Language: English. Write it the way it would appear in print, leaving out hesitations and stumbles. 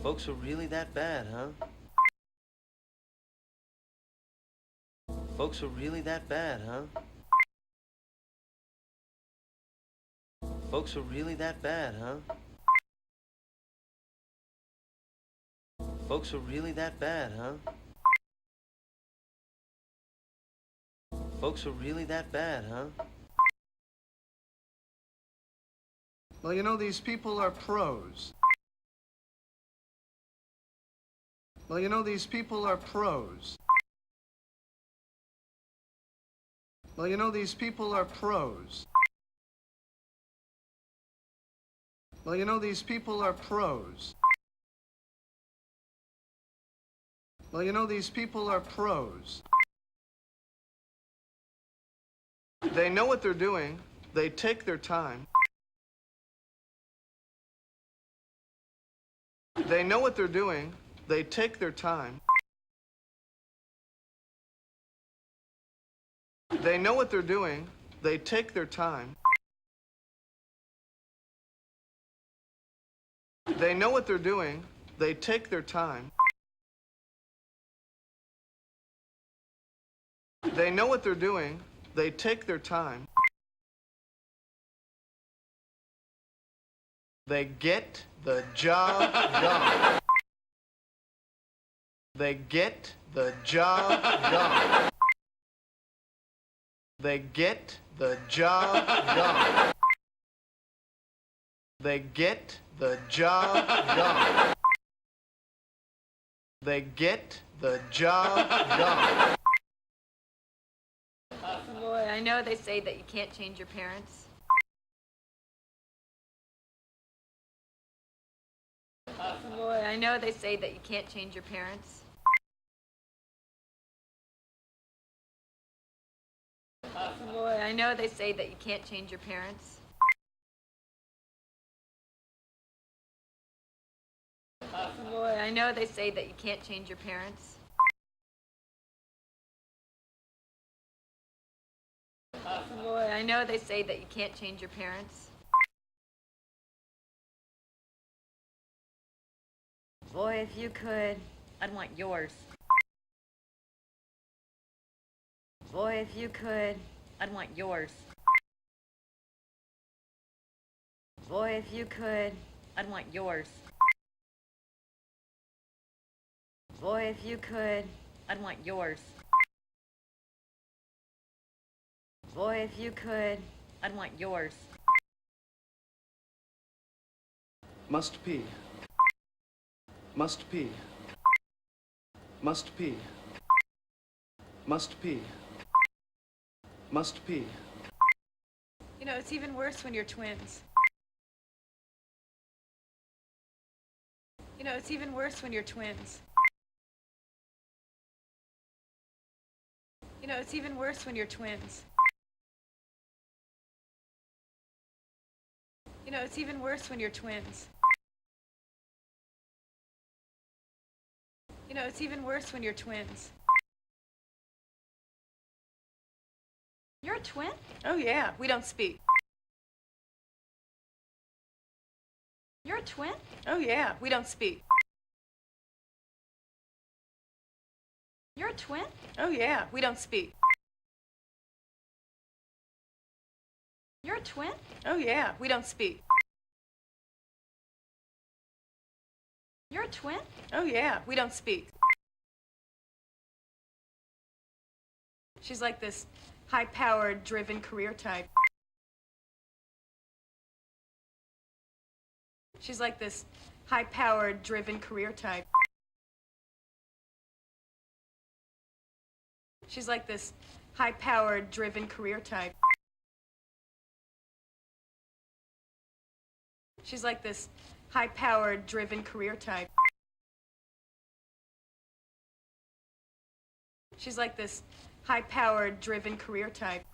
Folks are really that bad, huh? Folks are really that bad, huh? Folks are really that bad, huh? Folks are really that bad, huh? Folks are really that bad, huh? Well, you know, these people are pros. Well, you know, these people are pros. Well, you know, these people are pros. Well, you know, these people are pros. Well, you know, these people are pros. They know what they're doing. They take their time. They know what they're doing. They take their time. They know what they're doing. They take their time. They know what they're doing. They take their time. They know what they're doing. They take their time. They get the job done. They get the job done. They get the job done. They get the job done. They get the job done. Boy, I know they say that you can't change your parents. Boy, I know they say that you can't change your parents. Boy, I know they say that you can't change your parents. Boy, I know they say that you can't change your parents. Boy, I know they say that you can't change your parents. Boy, if you could, I'd want yours. Boy, if you could, I'd want yours. Boy, if you could, I'd want yours. Boy, if you could, I'd want yours. Boy, if you could, I'd want yours. Must pee. Must pee. Must pee. Must pee. Must pee. You know, it's even worse when you're twins. You know, it's even worse when you're twins. You know, it's even worse when you're twins. You know, it's even worse when you're twins. You know, it's even worse when you're twins. You're a twin? Oh, yeah, we don't speak. You're a twin? Oh, yeah, we don't speak. You're a twin? Oh, yeah, we don't speak. You're a twin? Oh, yeah, we don't speak. You're a twin? Oh, yeah, we don't speak. She's like this high-powered, driven career type. She's like this high-powered, driven career type. She's like this high-powered, driven career type. She's like this high-powered, driven career type. She's like this high-powered, driven career type.